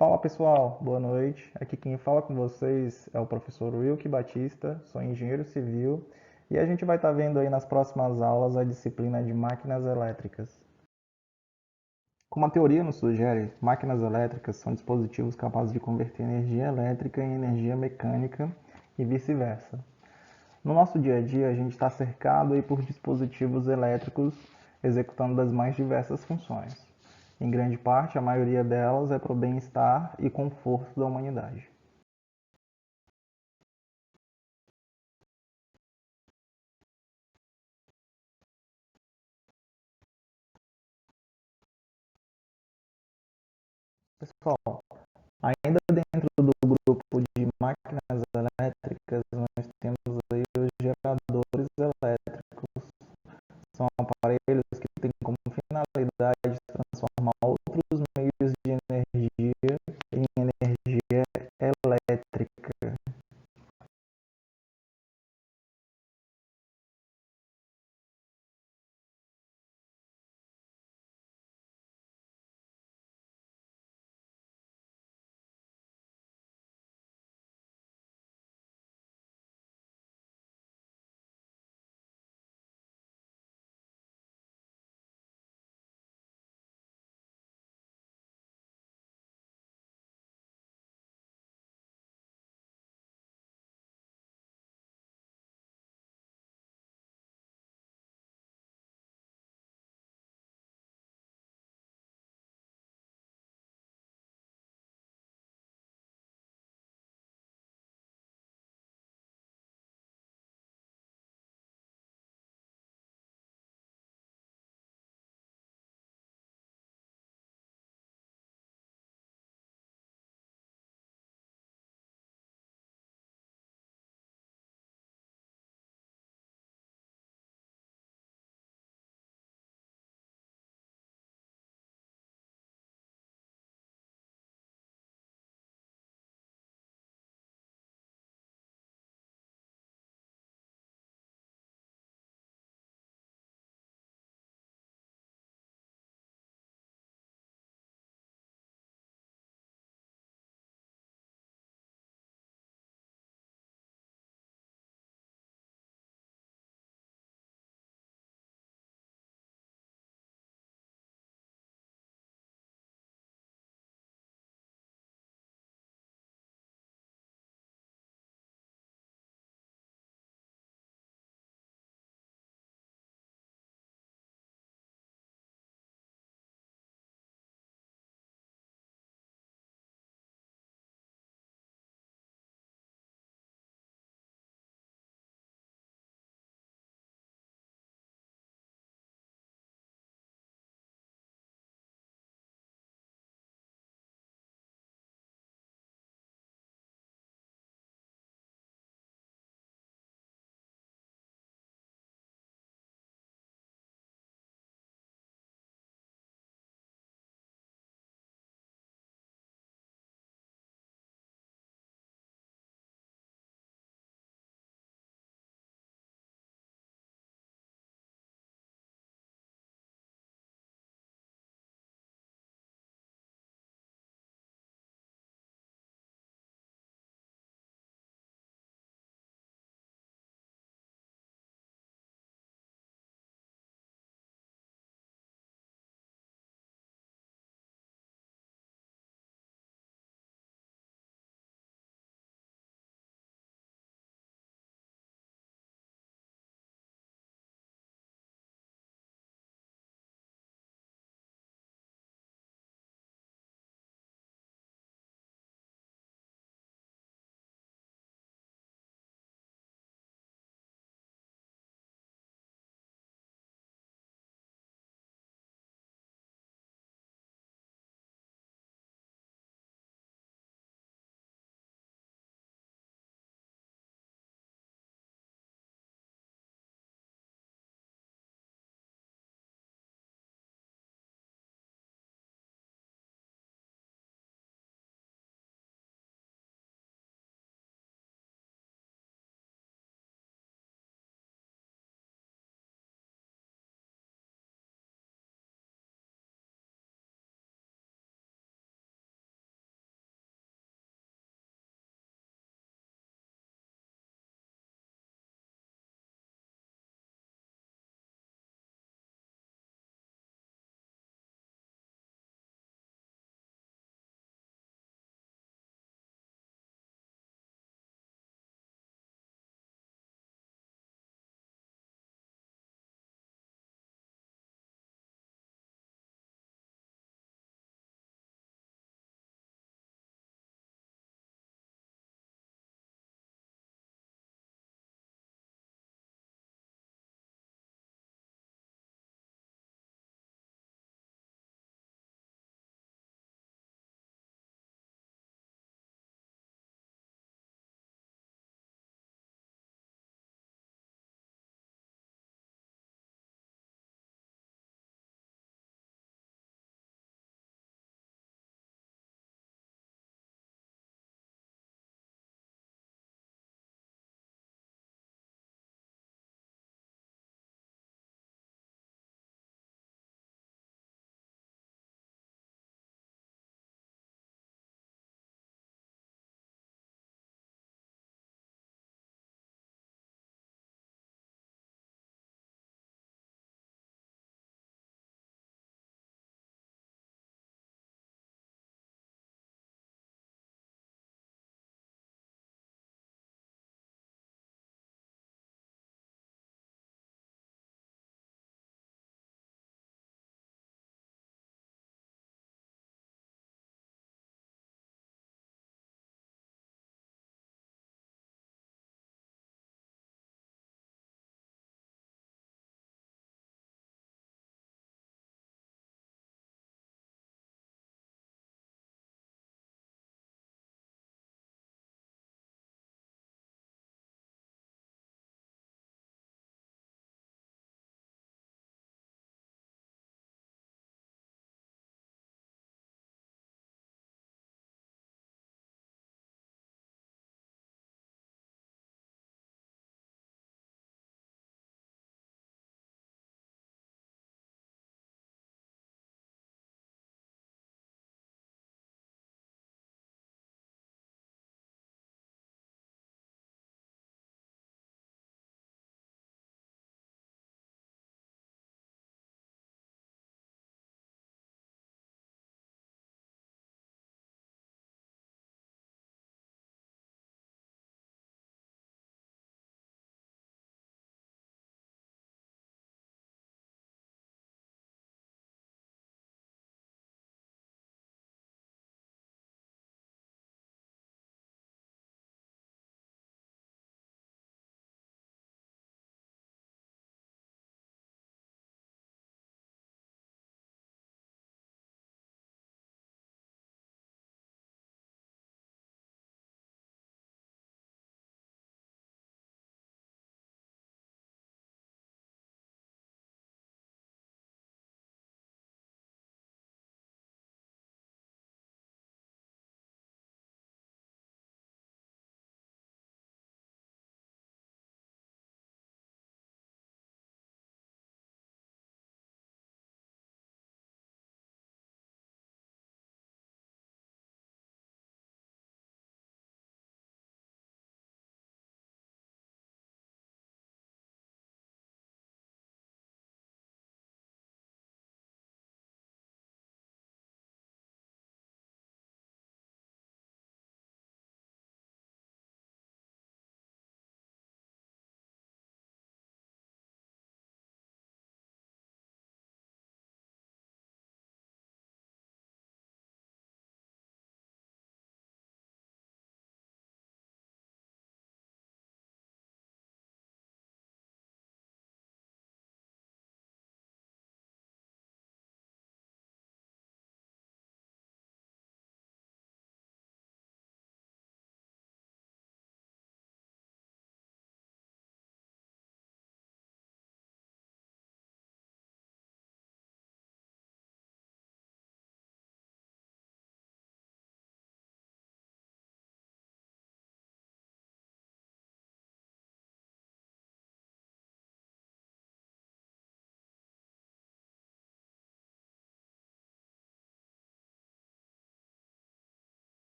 Fala pessoal, boa noite. Aqui quem fala com vocês é o professor Wilke Batista, sou engenheiro civil e a gente vai estar vendo aí nas próximas aulas a disciplina de máquinas elétricas. Como a teoria nos sugere, máquinas elétricas são dispositivos capazes de converter energia elétrica em energia mecânica e vice-versa. No nosso dia a dia, a gente está cercado aí por dispositivos elétricos executando as mais diversas funções. Em grande parte, a maioria delas é para o bem-estar e conforto da humanidade. Pessoal, ainda dentro do grupo de máquinas elétricas, nós temos aí os geradores elétricos. São aparelhos que têm como finalidade transformar outros meios de energia em energia elétrica.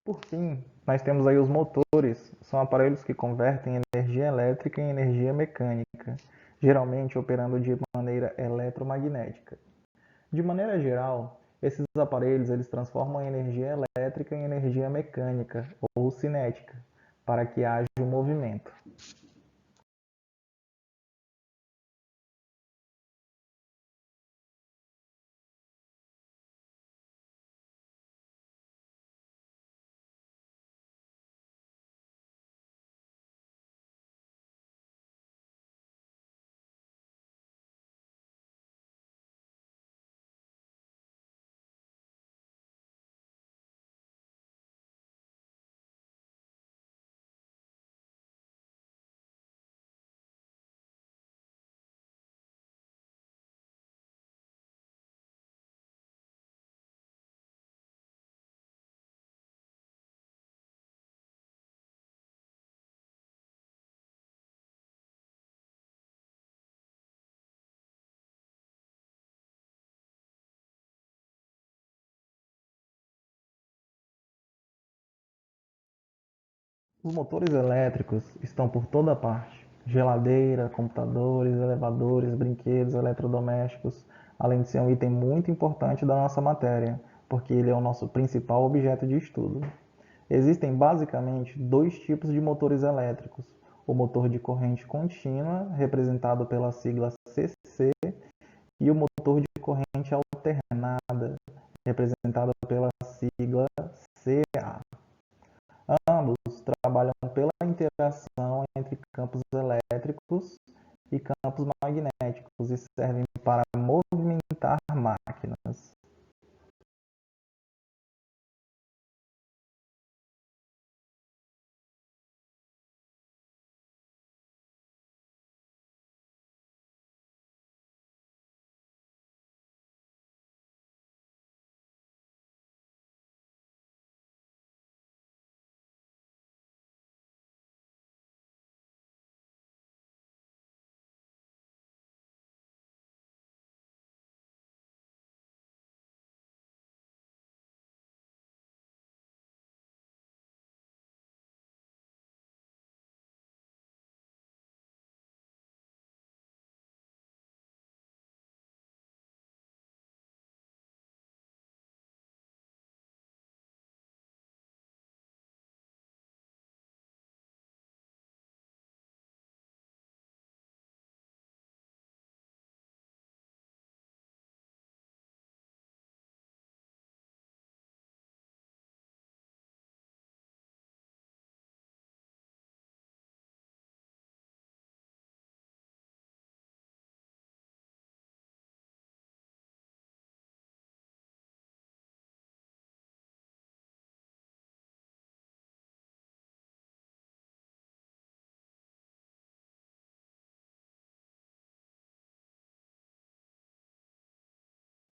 Por fim, nós temos aí os motores, são aparelhos que convertem energia elétrica em energia mecânica, geralmente operando de maneira eletromagnética. De maneira geral, esses aparelhos eles transformam a energia elétrica em energia mecânica ou cinética, para que haja um movimento. Os motores elétricos estão por toda parte. Geladeira, computadores, elevadores, brinquedos, eletrodomésticos, além de ser um item muito importante da nossa matéria, porque ele é o nosso principal objeto de estudo. Existem basicamente dois tipos de motores elétricos: o motor de corrente contínua, representado pela sigla CC, e o motor de corrente alternada, representado pela sigla CA. Ambos trabalham pela interação entre campos elétricos e campos magnéticos e servem para movimentar máquinas.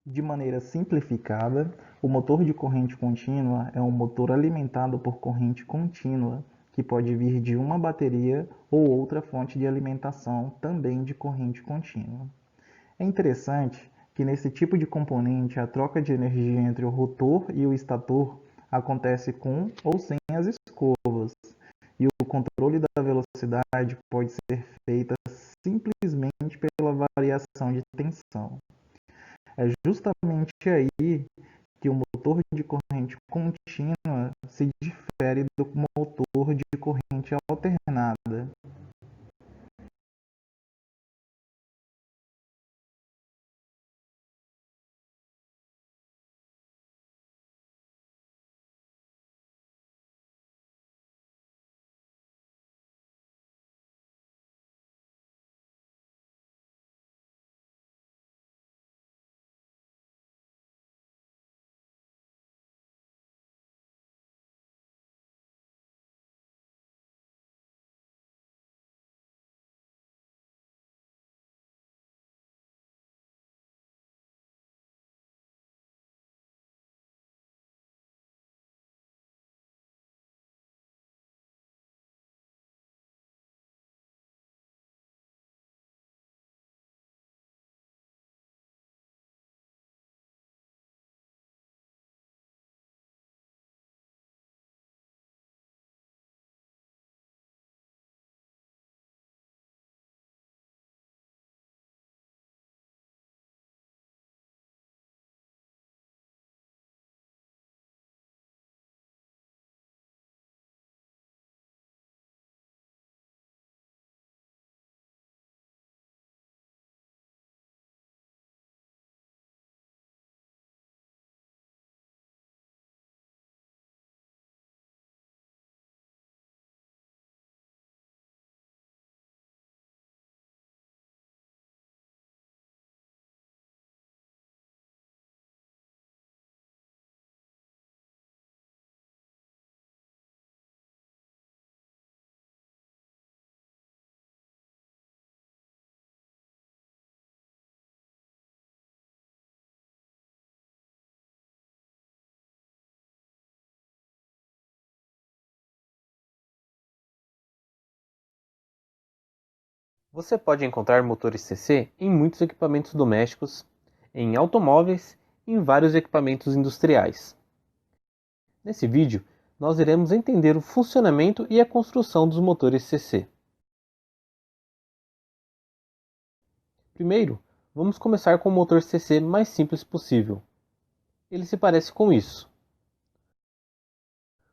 De maneira simplificada, o motor de corrente contínua é um motor alimentado por corrente contínua, que pode vir de uma bateria ou outra fonte de alimentação também de corrente contínua. É interessante que nesse tipo de componente a troca de energia entre o rotor e o estator acontece com ou sem as escovas, e o controle da velocidade pode ser feita simplesmente pela variação de tensão. É justamente aí que o motor de corrente contínua se difere do motor de corrente alternada. Você pode encontrar motores CC em muitos equipamentos domésticos, em automóveis e em vários equipamentos industriais. Nesse vídeo, nós iremos entender o funcionamento e a construção dos motores CC. Primeiro, vamos começar com o motor CC mais simples possível. Ele se parece com isso.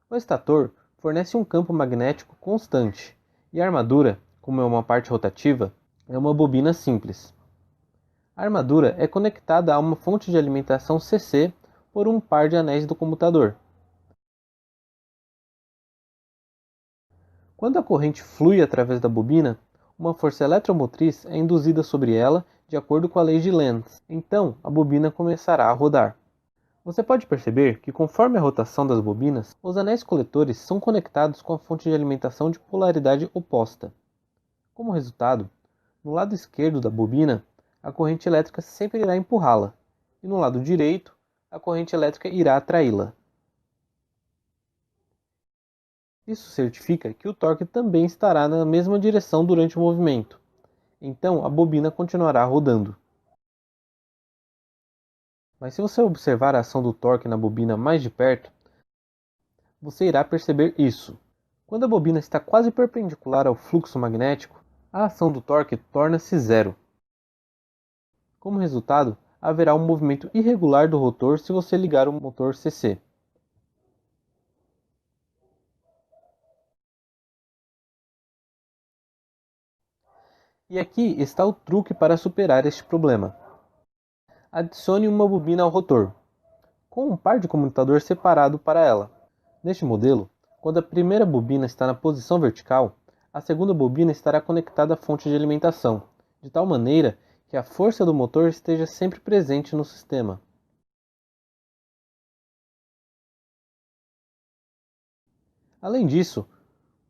O estator fornece um campo magnético constante, e a armadura, como é uma parte rotativa, é uma bobina simples. A armadura é conectada a uma fonte de alimentação CC por um par de anéis do computador. Quando a corrente flui através da bobina, uma força eletromotriz é induzida sobre ela de acordo com a lei de Lenz. Então, a bobina começará a rodar. Você pode perceber que, conforme a rotação das bobinas, os anéis coletores são conectados com a fonte de alimentação de polaridade oposta. Como resultado, no lado esquerdo da bobina, a corrente elétrica sempre irá empurrá-la, e no lado direito, a corrente elétrica irá atraí-la. Isso certifica que o torque também estará na mesma direção durante o movimento. Então, a bobina continuará rodando. Mas se você observar a ação do torque na bobina mais de perto, você irá perceber isso. Quando a bobina está quase perpendicular ao fluxo magnético, a ação do torque torna-se zero. Como resultado, haverá um movimento irregular do rotor se você ligar o motor CC. E aqui está o truque para superar este problema. Adicione uma bobina ao rotor, com um par de commutador separado para ela. Neste modelo, quando a primeira bobina está na posição vertical, a segunda bobina estará conectada à fonte de alimentação, de tal maneira que a força do motor esteja sempre presente no sistema. Além disso,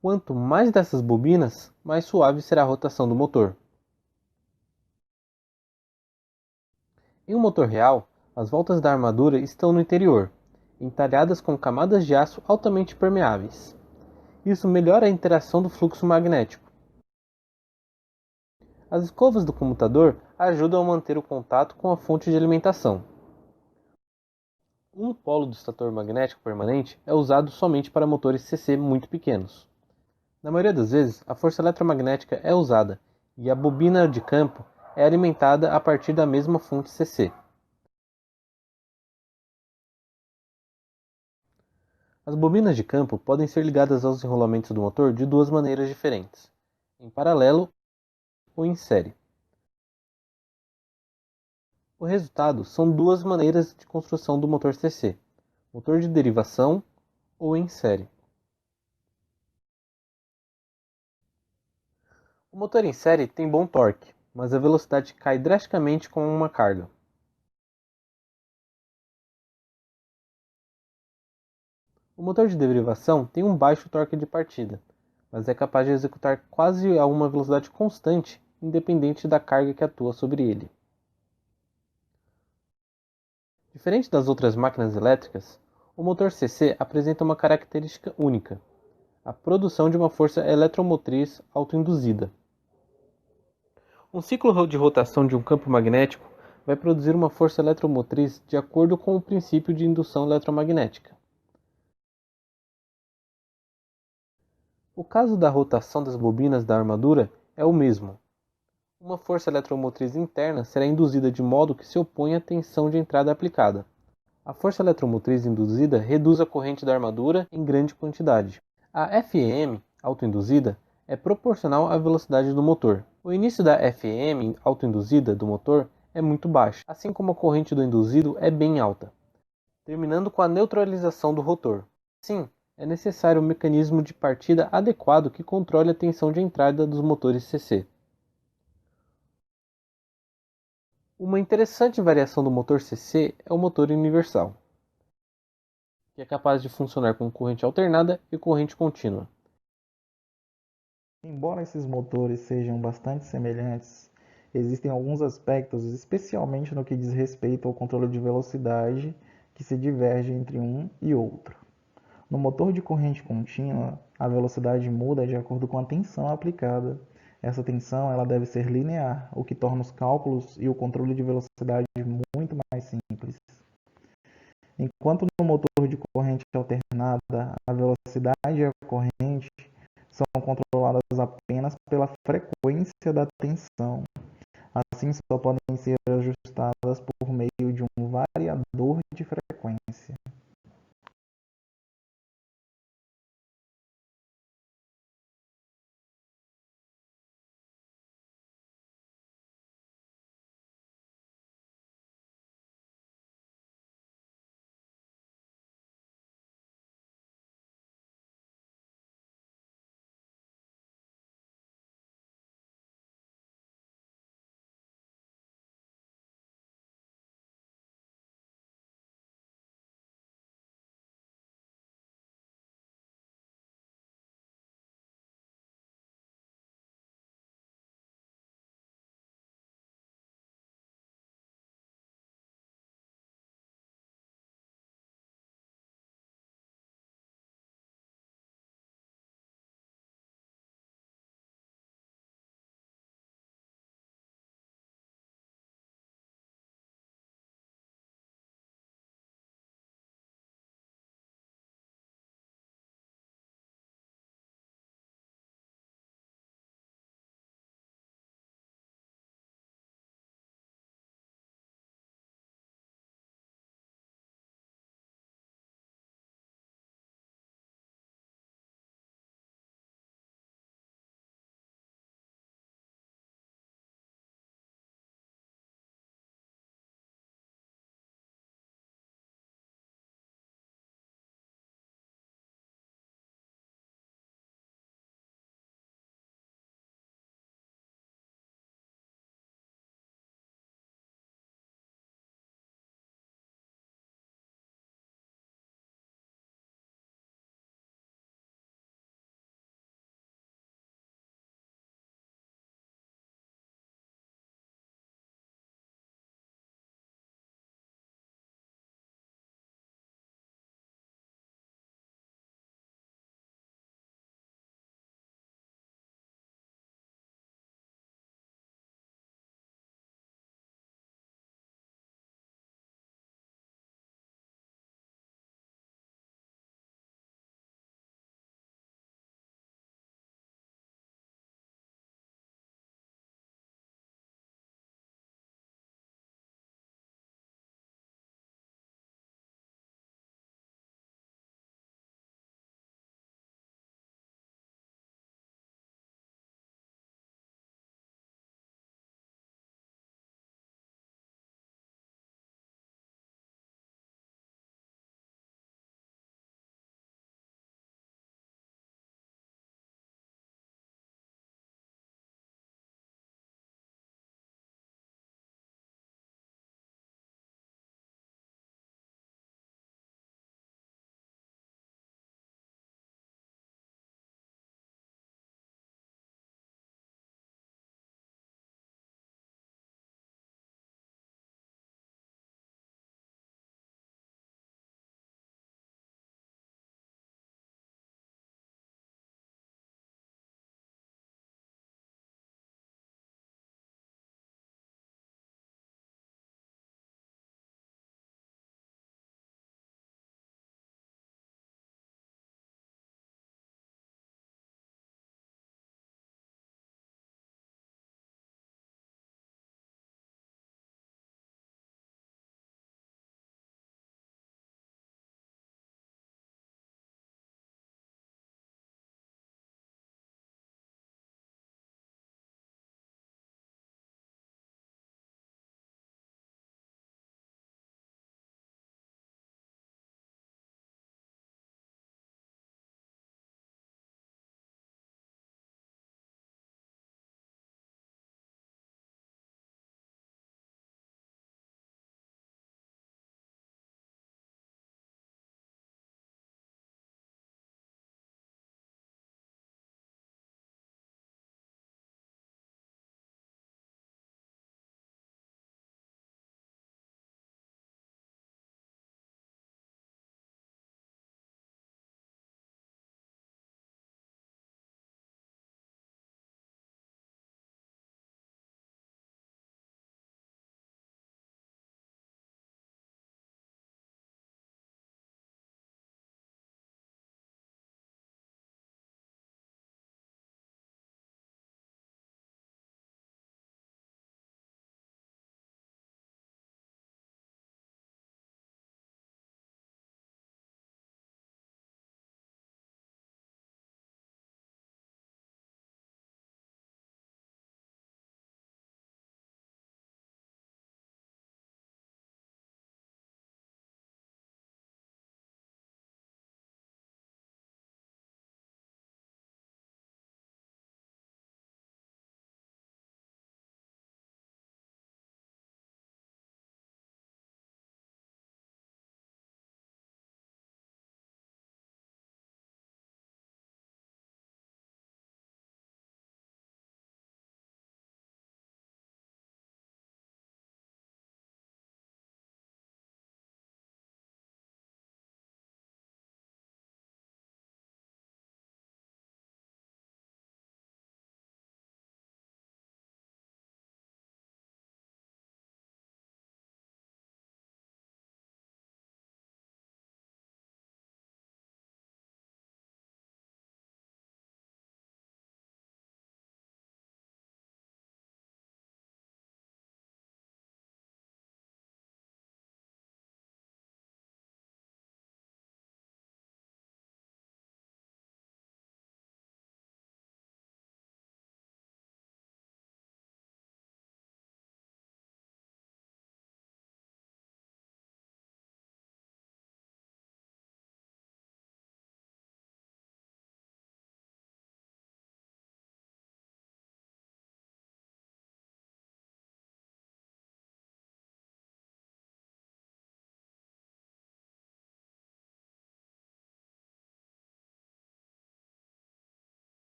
quanto mais dessas bobinas, mais suave será a rotação do motor. Em um motor real, as voltas da armadura estão no interior, entalhadas com camadas de aço altamente permeáveis. Isso melhora a interação do fluxo magnético. As escovas do computador ajudam a manter o contato com a fonte de alimentação. Um polo do estator magnético permanente é usado somente para motores CC muito pequenos. Na maioria das vezes, a força eletromagnética é usada e a bobina de campo é alimentada a partir da mesma fonte CC. As bobinas de campo podem ser ligadas aos enrolamentos do motor de duas maneiras diferentes: em paralelo ou em série. O resultado são duas maneiras de construção do motor CC: motor de derivação ou em série. O motor em série tem bom torque, mas a velocidade cai drasticamente com uma carga. O motor de derivação tem um baixo torque de partida, mas é capaz de executar quase a uma velocidade constante, independente da carga que atua sobre ele. Diferente das outras máquinas elétricas, o motor CC apresenta uma característica única: a produção de uma força eletromotriz autoinduzida. Um ciclo de rotação de um campo magnético vai produzir uma força eletromotriz de acordo com o princípio de indução eletromagnética. O caso da rotação das bobinas da armadura é o mesmo. Uma força eletromotriz interna será induzida de modo que se opõe à tensão de entrada aplicada. A força eletromotriz induzida reduz a corrente da armadura em grande quantidade. A FEM autoinduzida é proporcional à velocidade do motor. O início da FEM autoinduzida do motor é muito baixo, assim como a corrente do induzido é bem alta, terminando com a neutralização do rotor. Sim, é necessário um mecanismo de partida adequado que controle a tensão de entrada dos motores CC. Uma interessante variação do motor CC é o motor universal, que é capaz de funcionar com corrente alternada e corrente contínua. Embora esses motores sejam bastante semelhantes, existem alguns aspectos, especialmente no que diz respeito ao controle de velocidade, que se divergem entre um e outro. No motor de corrente contínua, a velocidade muda de acordo com a tensão aplicada, Essa tensão ela deve ser linear, o que torna os cálculos e o controle de velocidade muito mais simples. Enquanto no motor de corrente alternada, a velocidade e a corrente são controladas apenas pela frequência da tensão. Assim, só podem ser ajustadas por meio de um variador de frequência.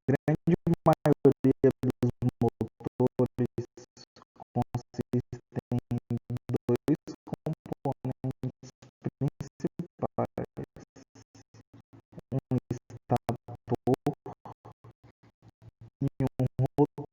grande maioria dos motores consistem em dois componentes principais, um estator e um rotor.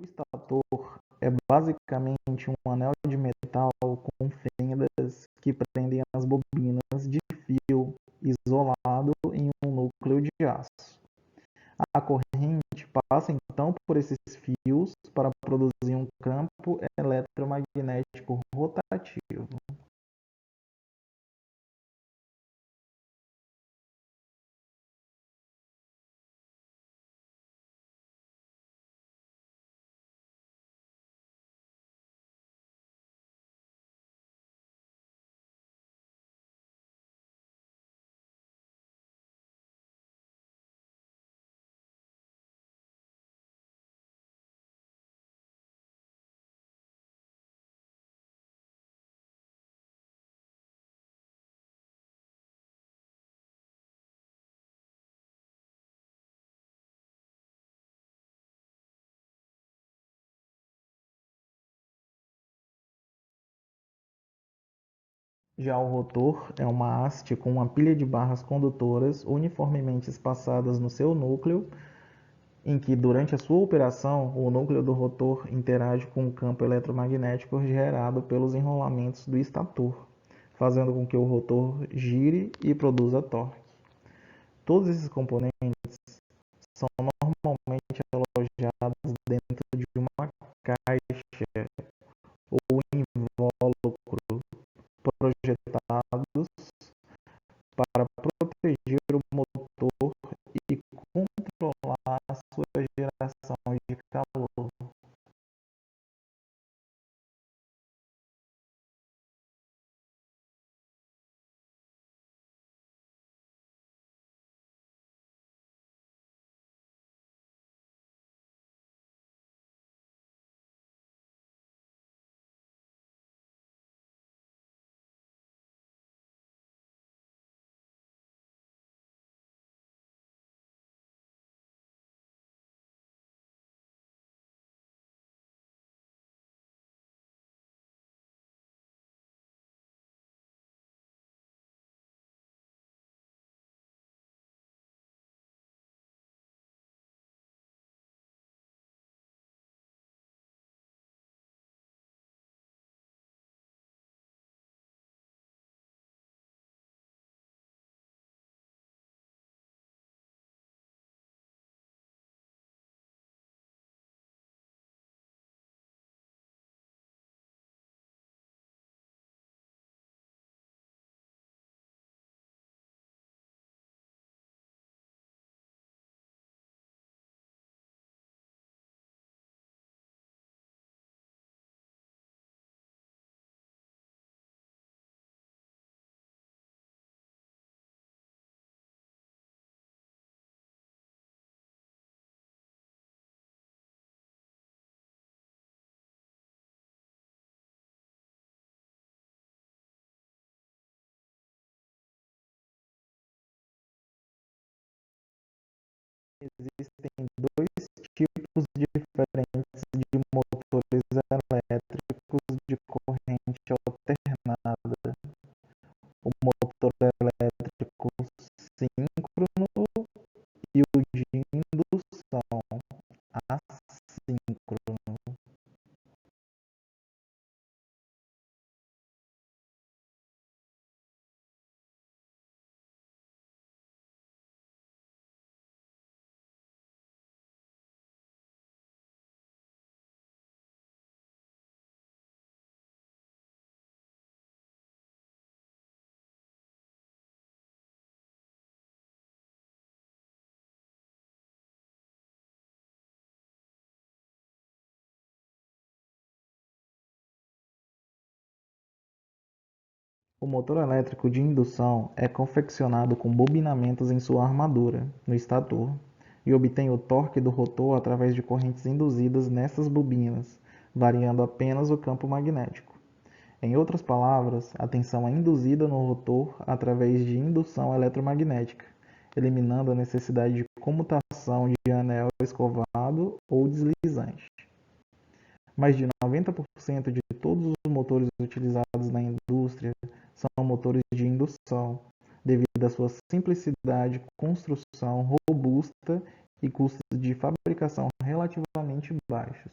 O estator é basicamente um anel de metal com fendas que prendem as bobinas de fio isolado em um núcleo de aço. A corrente passa então por esses fios para produzir um campo eletromagnético rotativo. Já o rotor é uma haste com uma pilha de barras condutoras uniformemente espaçadas no seu núcleo, em que, durante a sua operação, o núcleo do rotor interage com o campo eletromagnético gerado pelos enrolamentos do estator, fazendo com que o rotor gire e produza torque. Todos esses componentes são normalmente alojados dentro de uma caixa ou invólucro projetados para proteger o motor e controlar a sua geração de calor. Existem dois tipos diferentes de motores elétricos de corrente alternada: o motor elétrico síncrono e o de indução assíncrono. O motor elétrico de indução é confeccionado com bobinamentos em sua armadura, no estator, e obtém o torque do rotor através de correntes induzidas nessas bobinas, variando apenas o campo magnético. Em outras palavras, a tensão é induzida no rotor através de indução eletromagnética, eliminando a necessidade de comutação de anel escovado ou deslizante. Mais de 90% de todos os motores utilizados na indústria são motores de indução, devido à sua simplicidade, construção robusta e custos de fabricação relativamente baixos.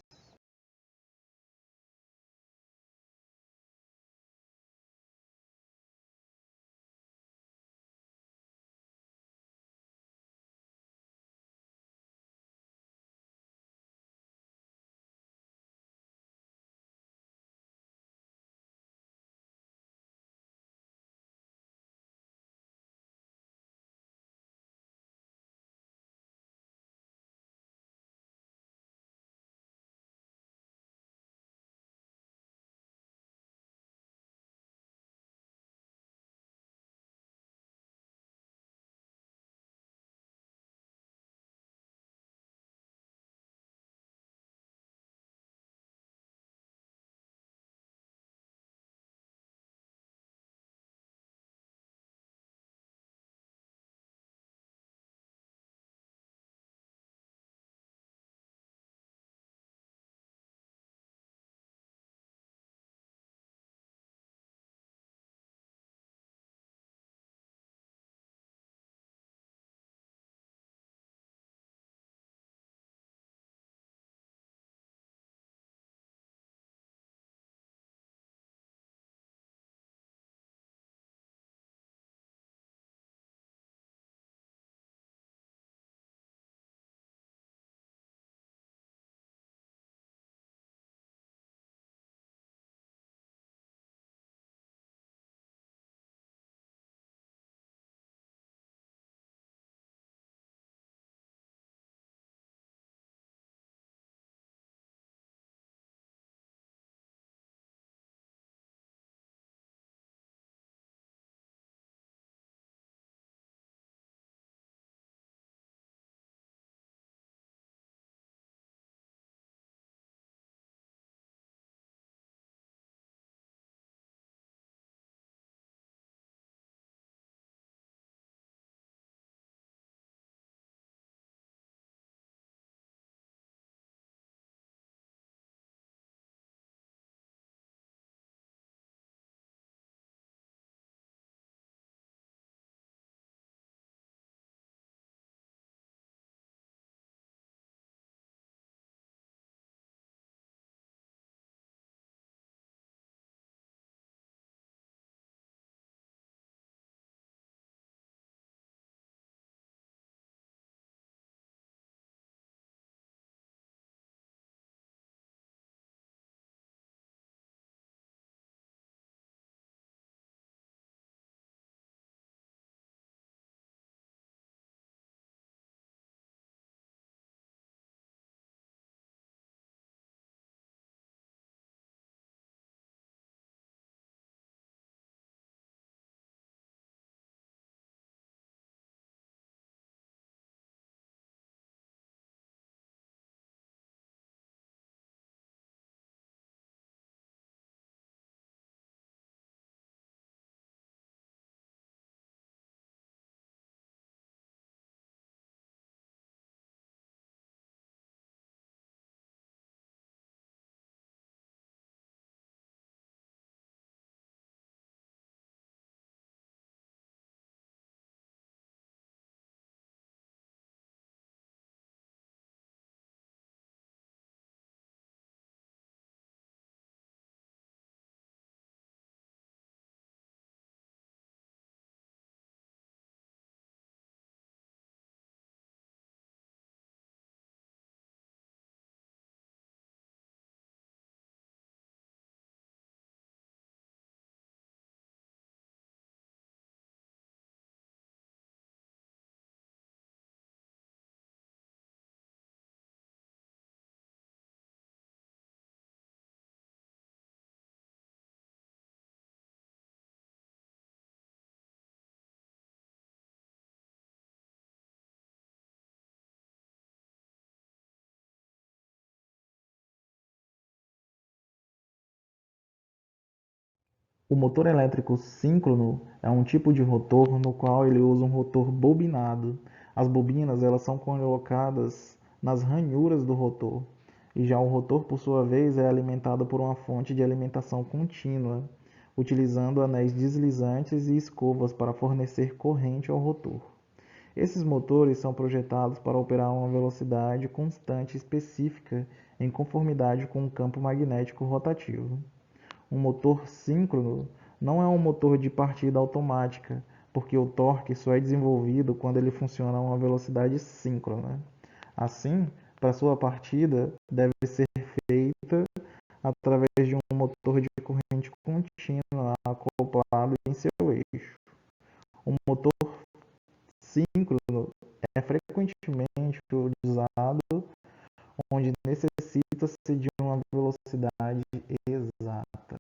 O motor elétrico síncrono é um tipo de rotor no qual ele usa um rotor bobinado. As bobinas elas são colocadas nas ranhuras do rotor. E já o rotor, por sua vez, é alimentado por uma fonte de alimentação contínua, utilizando anéis deslizantes e escovas para fornecer corrente ao rotor. Esses motores são projetados para operar a uma velocidade constante específica em conformidade com o campo magnético rotativo. Um motor síncrono não é um motor de partida automática, porque o torque só é desenvolvido quando ele funciona a uma velocidade síncrona. Assim, para sua partida, deve ser feita através de um motor de corrente contínua acoplado em seu eixo. Um motor síncrono é frequentemente usado onde necessita-se de uma velocidade exata.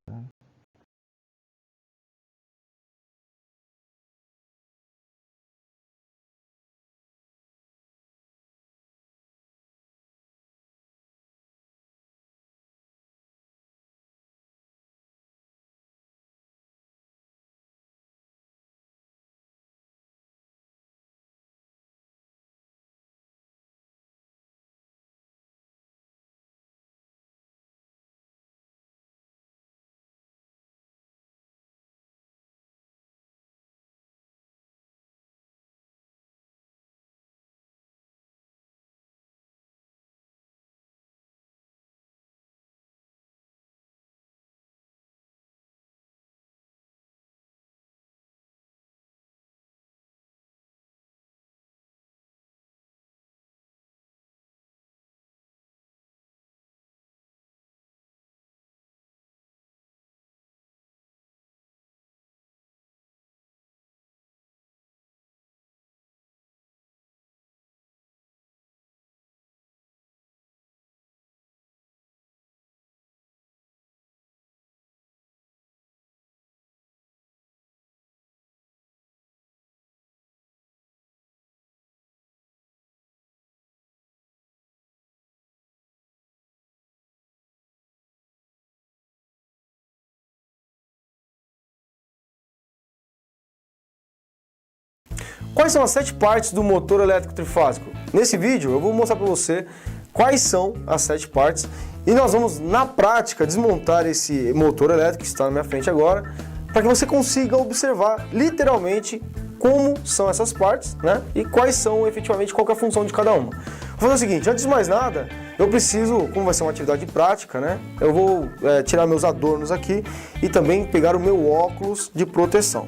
Quais são as 7 partes do motor elétrico trifásico? Nesse vídeo eu vou mostrar para você quais são as 7 partes e nós vamos, na prática, desmontar esse motor elétrico que está na minha frente agora, para que você consiga observar literalmente como são essas partes, né? E quais são efetivamente, qual que é a função de cada uma. Vou fazer o seguinte, antes de mais nada, eu preciso, como vai ser uma atividade prática, né? Eu vou tirar meus adornos aqui e também pegar o meu óculos de proteção.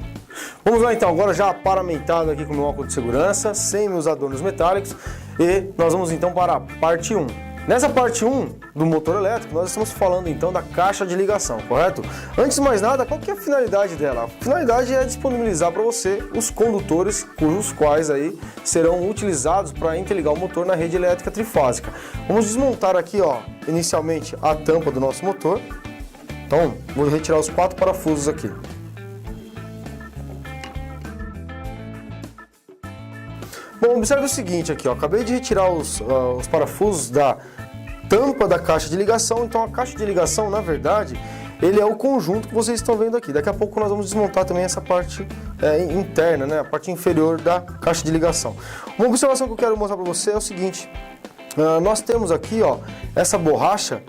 Vamos lá então, agora já paramentado aqui com o meu óculos de segurança, sem meus adornos metálicos, e nós vamos então para a parte 1. Nessa parte 1 do motor elétrico, nós estamos falando então da caixa de ligação, correto? Antes de mais nada, qual que é a finalidade dela? A finalidade é disponibilizar para você os condutores cujos quais aí serão utilizados para interligar o motor na rede elétrica trifásica. Vamos desmontar aqui, ó, inicialmente a tampa do nosso motor. Então, vou retirar os 4 parafusos aqui. Bom, observe o seguinte aqui, ó, acabei de retirar os parafusos da tampa da caixa de ligação, então a caixa de ligação, na verdade, ele é o conjunto que vocês estão vendo aqui. Daqui a pouco nós vamos desmontar também essa parte interna, né, a parte inferior da caixa de ligação. Uma observação que eu quero mostrar para você é o seguinte, nós temos aqui, ó, essa borracha,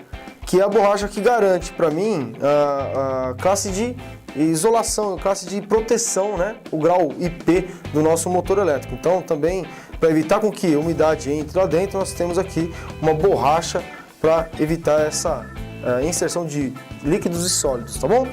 que é a borracha que garante para mim a classe de isolação, classe de proteção, né? O grau IP do nosso motor elétrico. Então, também, para evitar com que a umidade entre lá dentro, nós temos aqui uma borracha para evitar essa inserção de líquidos e sólidos, tá bom?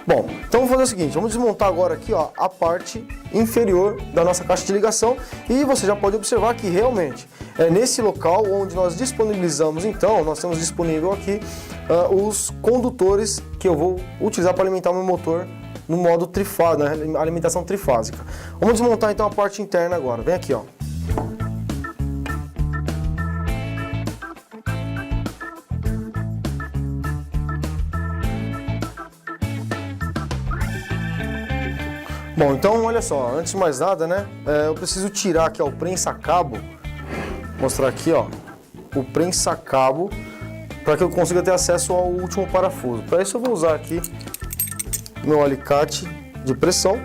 Bom, então vamos fazer o seguinte, vamos desmontar agora aqui, ó, a parte inferior da nossa caixa de ligação e você já pode observar que realmente é nesse local onde nós disponibilizamos, então, nós temos disponível aqui os condutores que eu vou utilizar para alimentar o meu motor no modo trifásico, na alimentação trifásica. Vamos desmontar então a parte interna agora, vem aqui, ó. Bom, então olha só, antes de mais nada, né, eu preciso tirar aqui ó, o prensa-cabo, mostrar aqui ó, o prensa-cabo, para que eu consiga ter acesso ao último parafuso. Para isso eu vou usar aqui meu alicate de pressão.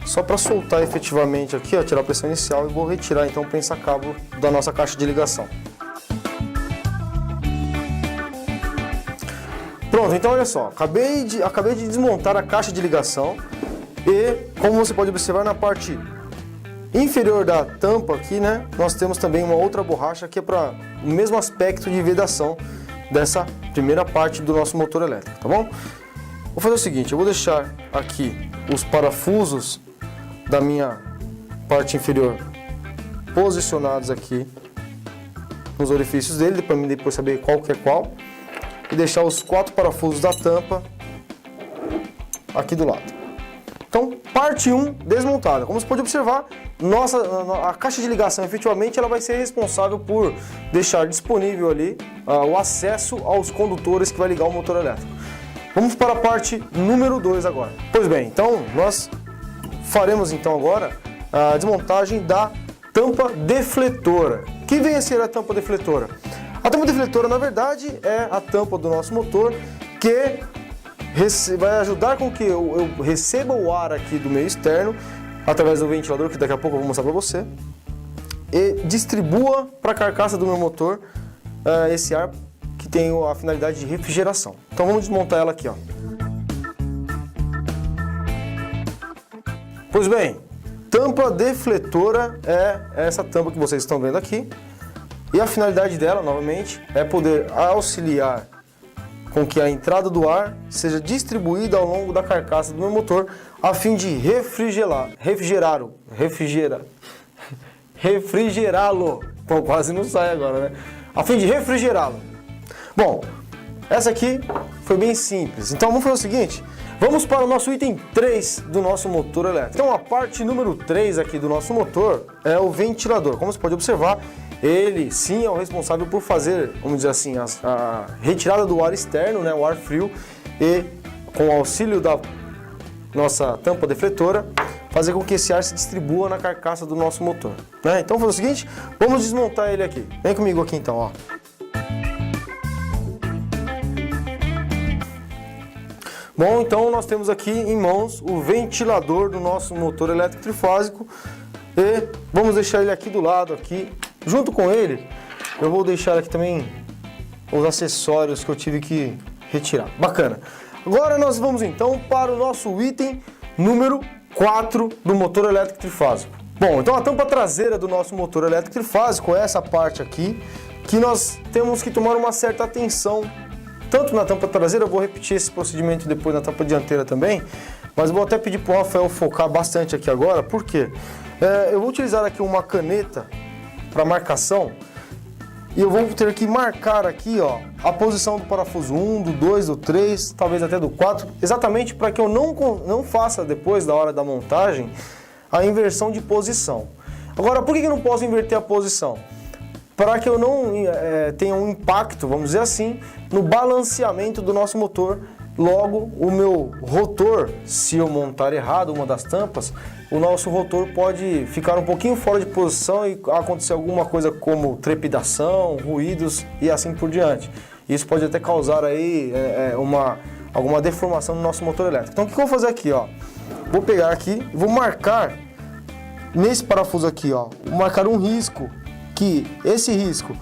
Só para soltar efetivamente aqui, ó, tirar a pressão inicial, e vou retirar então o pensa-cabo da nossa caixa de ligação. Pronto, então olha só, acabei de desmontar a caixa de ligação e, como você pode observar na parte inferior da tampa aqui, né, nós temos também uma outra borracha que é para o mesmo aspecto de vedação dessa primeira parte do nosso motor elétrico, tá bom? Vou fazer o seguinte, eu vou deixar aqui os parafusos da minha parte inferior posicionados aqui nos orifícios dele, para mim depois saber qual que é qual, e deixar os 4 parafusos da tampa aqui do lado. Então, parte 1 desmontada. Como você pode observar, a caixa de ligação efetivamente ela vai ser responsável por deixar disponível ali o acesso aos condutores que vai ligar o motor elétrico. Vamos para a parte número 2 agora. Pois bem, então nós faremos então agora a desmontagem da tampa defletora. O que vem a ser a tampa defletora? A tampa defletora, na verdade, é a tampa do nosso motor que vai ajudar com que eu receba o ar aqui do meio externo através do ventilador, que daqui a pouco eu vou mostrar para você, e distribua para a carcaça do meu motor esse ar que tem a finalidade de refrigeração. Então vamos desmontar ela aqui, ó. Pois bem, tampa defletora é essa tampa que vocês estão vendo aqui. E a finalidade dela, novamente, é poder auxiliar com que a entrada do ar seja distribuída ao longo da carcaça do meu motor, a fim de refrigerá-lo. Pô, quase não sai agora, né? A fim de refrigerá-lo. Bom, essa aqui foi bem simples. Então vamos fazer o seguinte, vamos para o nosso item 3 do nosso motor elétrico. Então a parte número 3 aqui do nosso motor é o ventilador. Como você pode observar, ele sim é o responsável por fazer, vamos dizer assim, a retirada do ar externo, né, o ar frio, e com o auxílio da nossa tampa defletora, fazer com que esse ar se distribua na carcaça do nosso motor, né? Então vamos fazer o seguinte, vamos desmontar ele aqui. Vem comigo aqui então, ó. Bom, então nós temos aqui em mãos o ventilador do nosso motor elétrico trifásico e vamos deixar ele aqui do lado aqui. Junto com ele, eu vou deixar aqui também os acessórios que eu tive que retirar. Bacana. Agora nós vamos então para o nosso item número 4 do motor elétrico trifásico. Bom, então a tampa traseira do nosso motor elétrico trifásico é essa parte aqui, que nós temos que tomar uma certa atenção, tanto na tampa traseira, eu vou repetir esse procedimento depois na tampa dianteira também, mas vou até pedir para o Rafael focar bastante aqui agora, por quê? Eu vou utilizar aqui uma caneta para marcação e eu vou ter que marcar aqui, ó, a posição do parafuso 1, do 2, do 3, talvez até do 4, exatamente para que eu não faça depois da hora da montagem a inversão de posição. Agora, por que eu não posso inverter a posição? Para que eu não tenha um impacto, vamos dizer assim, no balanceamento do nosso motor. Logo, o meu rotor, se eu montar errado uma das tampas, o nosso rotor pode ficar um pouquinho fora de posição e acontecer alguma coisa como trepidação, ruídos e assim por diante. Isso pode até causar aí alguma deformação no nosso motor elétrico. Então o que eu vou fazer aqui, ó? Vou pegar aqui, vou marcar nesse parafuso aqui, ó, vou marcar um risco, que esse risco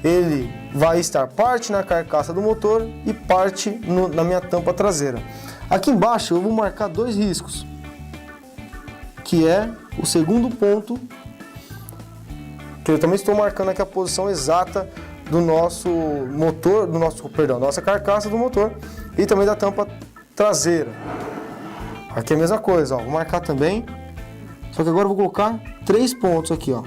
ele vai estar parte na carcaça do motor e parte na minha tampa traseira. Aqui embaixo eu vou marcar 2 riscos, que é o segundo ponto, que eu também estou marcando aqui a posição exata do nosso motor, nossa carcaça do motor e também da tampa traseira. Aqui é a mesma coisa, ó, vou marcar também, só que agora eu vou colocar 3 pontos aqui, ó,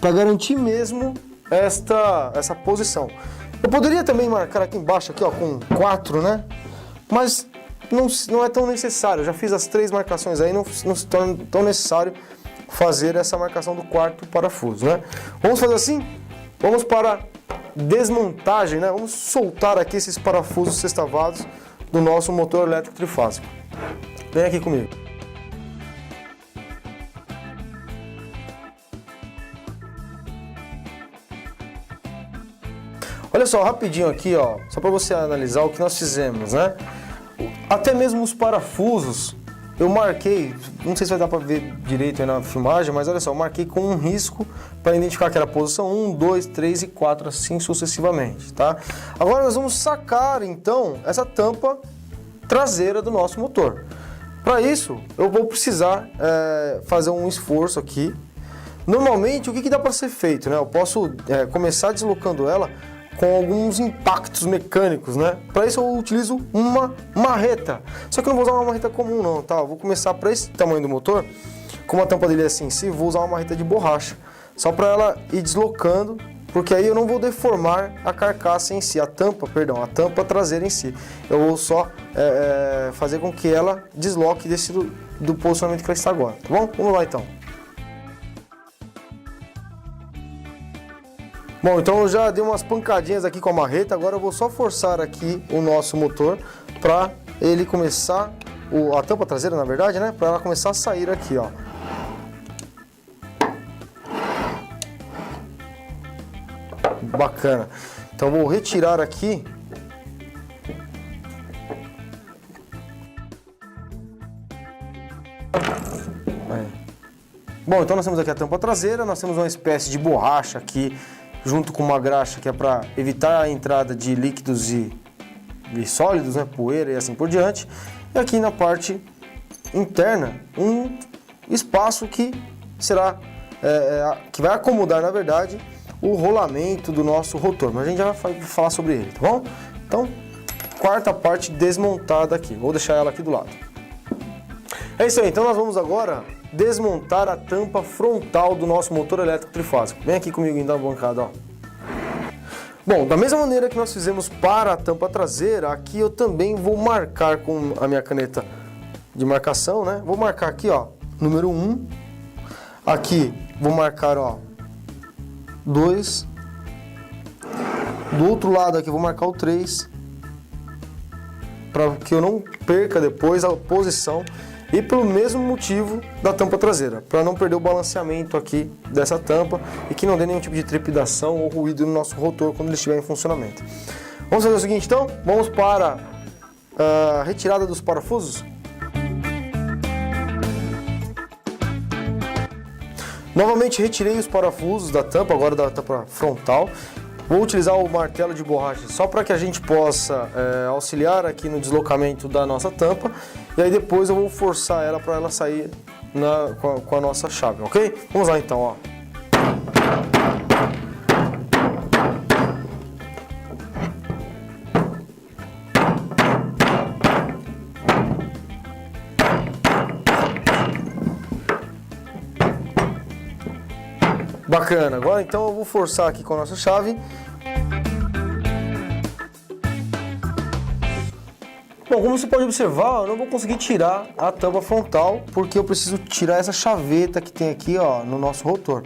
para garantir mesmo essa posição. Eu poderia também marcar aqui embaixo, aqui, ó, com 4, né? Mas não é tão necessário. Eu já fiz as 3 marcações aí, não se torna tão necessário fazer essa marcação do 4º parafuso, né? Vamos fazer assim? Vamos para desmontagem, né? Vamos soltar aqui esses parafusos sextavados do nosso motor elétrico trifásico. Vem aqui comigo. Olha só, rapidinho aqui, ó, só para você analisar o que nós fizemos, né? Até mesmo os parafusos, eu marquei, não sei se vai dar para ver direito aí na filmagem, mas olha só, eu marquei com um risco para identificar que era a posição 1, 2, 3 e 4, assim sucessivamente, tá? Agora nós vamos sacar, então, essa tampa traseira do nosso motor. Para isso, eu vou precisar fazer um esforço aqui. Normalmente, o que dá para ser feito, né? Eu posso começar deslocando ela com alguns impactos mecânicos, né? Para isso eu utilizo uma marreta. Só que eu não vou usar uma marreta comum não, tá? Eu vou começar para esse tamanho do motor, como a tampa dele é assim em si, vou usar uma marreta de borracha. Só para ela ir deslocando, porque aí eu não vou deformar a carcaça em si, a tampa traseira em si. Eu vou só fazer com que ela desloque do posicionamento que ela está agora, tá bom? Vamos lá então. Bom, então eu já dei umas pancadinhas aqui com a marreta, agora eu vou só forçar aqui o nosso motor para ele começar, a tampa traseira na verdade, né? Para ela começar a sair aqui, ó. Bacana. Então eu vou retirar aqui. Aí. Bom, então nós temos aqui a tampa traseira, nós temos uma espécie de borracha aqui, junto com uma graxa que é para evitar a entrada de líquidos e sólidos, né, poeira e assim por diante. E aqui na parte interna, um espaço que será, que vai acomodar, na verdade, o rolamento do nosso rotor. Mas a gente já vai falar sobre ele, tá bom? Então, quarta parte desmontada aqui. Vou deixar ela aqui do lado. É isso aí, então nós vamos agora desmontar a tampa frontal do nosso motor elétrico trifásico. Vem aqui comigo então na bancada, ó. Bom, da mesma maneira que nós fizemos para a tampa traseira, aqui eu também vou marcar com a minha caneta de marcação, né? Vou marcar aqui, ó, número 1. Aqui vou marcar, ó, 2. Do outro lado aqui vou marcar o 3. Para que eu não perca depois a posição. E pelo mesmo motivo da tampa traseira, para não perder o balanceamento aqui dessa tampa e que não dê nenhum tipo de trepidação ou ruído no nosso rotor quando ele estiver em funcionamento. Vamos fazer o seguinte então, vamos para a retirada dos parafusos. Novamente retirei os parafusos da tampa, agora da tampa frontal. Vou utilizar o martelo de borracha só para que a gente possa auxiliar aqui no deslocamento da nossa tampa. E aí depois eu vou forçar ela para ela sair com a nossa chave, ok? Vamos lá então, ó. Bacana, agora então eu vou forçar aqui com a nossa chave. Bom, como você pode observar, eu não vou conseguir tirar a tampa frontal, porque eu preciso tirar essa chaveta que tem aqui, ó, no nosso rotor.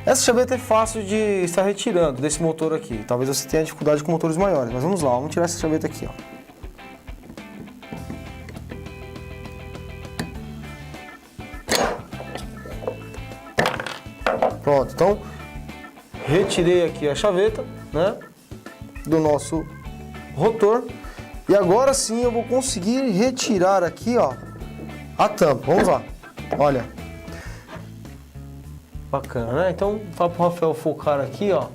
Essa chaveta é fácil de estar retirando desse motor aqui. Talvez você tenha dificuldade com motores maiores, mas vamos lá, vamos tirar essa chaveta aqui, ó. Pronto, então retirei aqui a chaveta, né, do nosso rotor. E agora sim eu vou conseguir retirar aqui, ó, a tampa. Vamos lá. Olha. Bacana, né? Então, fala pro Rafael focar aqui, ó.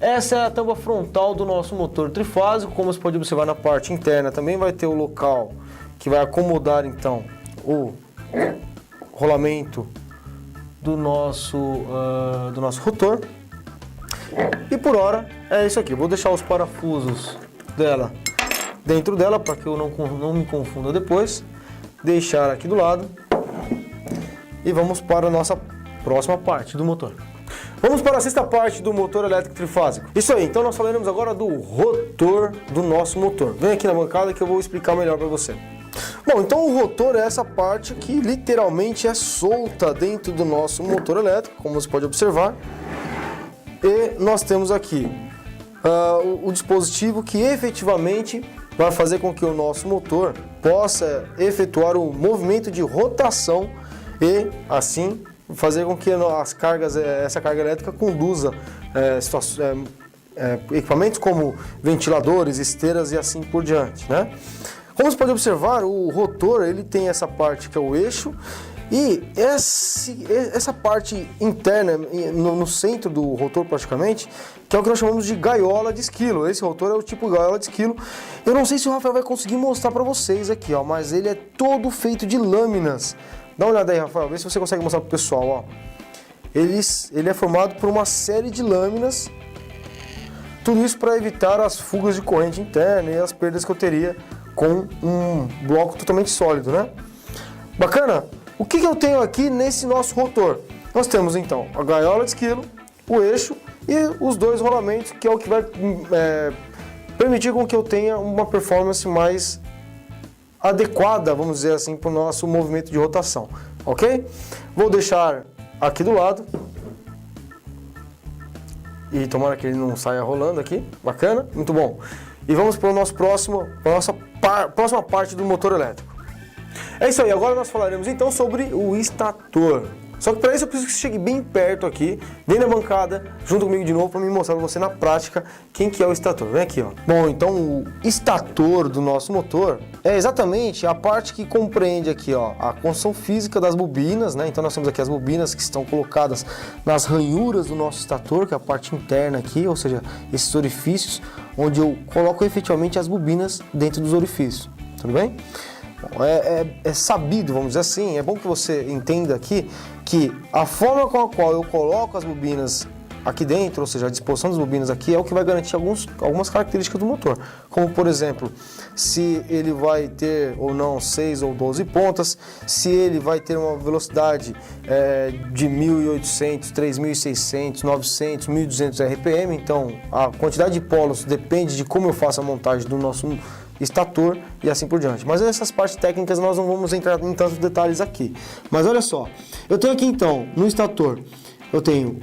Essa é a tampa frontal do nosso motor trifásico. Como você pode observar na parte interna, também vai ter o local que vai acomodar, então, o rolamento do nosso rotor. E por hora é isso aqui. Eu vou deixar os parafusos dela dentro dela para que eu não me confunda depois. Deixar aqui do lado. E vamos para a nossa próxima parte do motor. Vamos para a sexta parte do motor elétrico trifásico. Isso aí, então nós falaremos agora do rotor do nosso motor. Vem aqui na bancada que eu vou explicar melhor para você. Bom, então o rotor é essa parte que literalmente é solta dentro do nosso motor elétrico, como você pode observar. E nós temos aqui o dispositivo que efetivamente vai fazer com que o nosso motor possa efetuar o movimento de rotação e assim fazer com que essa carga elétrica conduza equipamentos como ventiladores, esteiras e assim por diante, né? Como você pode observar, o rotor ele tem essa parte que é o eixo e essa parte interna, no centro do rotor praticamente, que é o que nós chamamos de gaiola de esquilo. Esse rotor é o tipo gaiola de esquilo. Eu não sei se o Rafael vai conseguir mostrar para vocês aqui, ó, mas ele é todo feito de lâminas. Dá uma olhada aí, Rafael, vê se você consegue mostrar para o pessoal, ó. Ele é formado por uma série de lâminas, tudo isso para evitar as fugas de corrente interna e as perdas que eu teria com um bloco totalmente sólido, né? Bacana? O que eu tenho aqui nesse nosso rotor? Nós temos então a gaiola de esquilo, o eixo e os dois rolamentos, que é o que vai permitir com que eu tenha uma performance mais adequada, vamos dizer assim, para o nosso movimento de rotação, ok? Vou deixar aqui do lado e tomara que ele não saia rolando aqui, bacana, muito bom. E vamos para o nosso próxima parte do motor elétrico. É isso aí, agora nós falaremos então sobre o estator. Só que para isso eu preciso que você chegue bem perto aqui, vem na bancada, junto comigo de novo, para me mostrar para você na prática quem que é o estator. Vem aqui, ó. Bom, então o estator do nosso motor é exatamente a parte que compreende aqui, ó, a construção física das bobinas, né? Então nós temos aqui as bobinas que estão colocadas nas ranhuras do nosso estator, que é a parte interna aqui, ou seja, esses orifícios, onde eu coloco efetivamente as bobinas dentro dos orifícios. Tudo bem? É sabido, vamos dizer assim, é bom que você entenda aqui que a forma com a qual eu coloco as bobinas aqui dentro, ou seja, a disposição das bobinas aqui, é o que vai garantir algumas características do motor. Como, por exemplo, se ele vai ter ou não 6 ou 12 pontas, se ele vai ter uma velocidade de 1.800, 3.600, 900, 1.200 RPM. Então, a quantidade de polos depende de como eu faço a montagem do nosso estator e assim por diante. Mas essas partes técnicas nós não vamos entrar em tantos detalhes aqui. Mas olha só, eu tenho aqui então, no estator, eu tenho,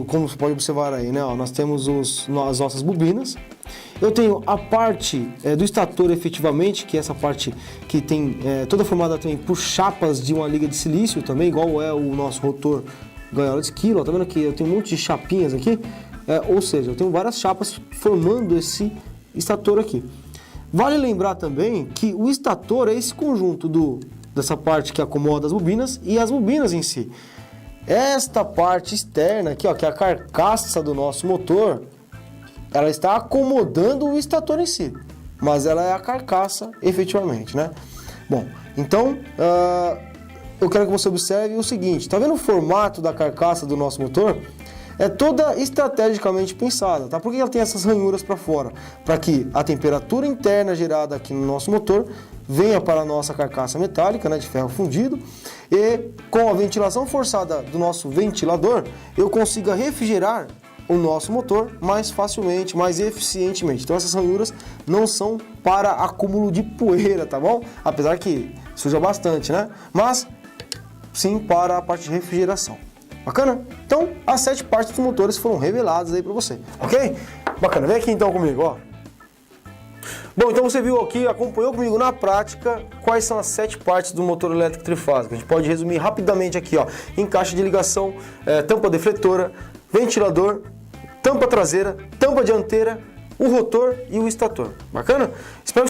como você pode observar aí, né? Nós temos as nossas bobinas. Eu tenho a parte do estator efetivamente, que é essa parte que tem toda formada também por chapas de uma liga de silício também, igual é o nosso rotor gaiola de esquilo. Tá vendo que eu tenho um monte de chapinhas aqui? Ou seja, eu tenho várias chapas formando esse estator aqui. Vale lembrar também que o estator é esse conjunto dessa parte que acomoda as bobinas e as bobinas em si. Esta parte externa aqui, ó, que é a carcaça do nosso motor, ela está acomodando o estator em si, mas ela é a carcaça efetivamente, né? Bom, então eu quero que você observe o seguinte, tá vendo o formato da carcaça do nosso motor? É toda estrategicamente pensada, tá? Por que ela tem essas ranhuras para fora? Para que a temperatura interna gerada aqui no nosso motor venha para a nossa carcaça metálica, né, de ferro fundido, e com a ventilação forçada do nosso ventilador, eu consiga refrigerar o nosso motor mais facilmente, mais eficientemente. Então essas ranhuras não são para acúmulo de poeira, tá bom? Apesar que suja bastante, né? Mas sim para a parte de refrigeração. Bacana? Então, as 7 partes dos motores foram reveladas aí para você, ok? Bacana, vem aqui então comigo, ó. Bom, então você viu aqui, acompanhou comigo na prática quais são as 7 partes do motor elétrico trifásico. A gente pode resumir rapidamente aqui, ó, em caixa de ligação, tampa defletora, ventilador, tampa traseira, tampa dianteira, o rotor e o estator. Bacana? Espero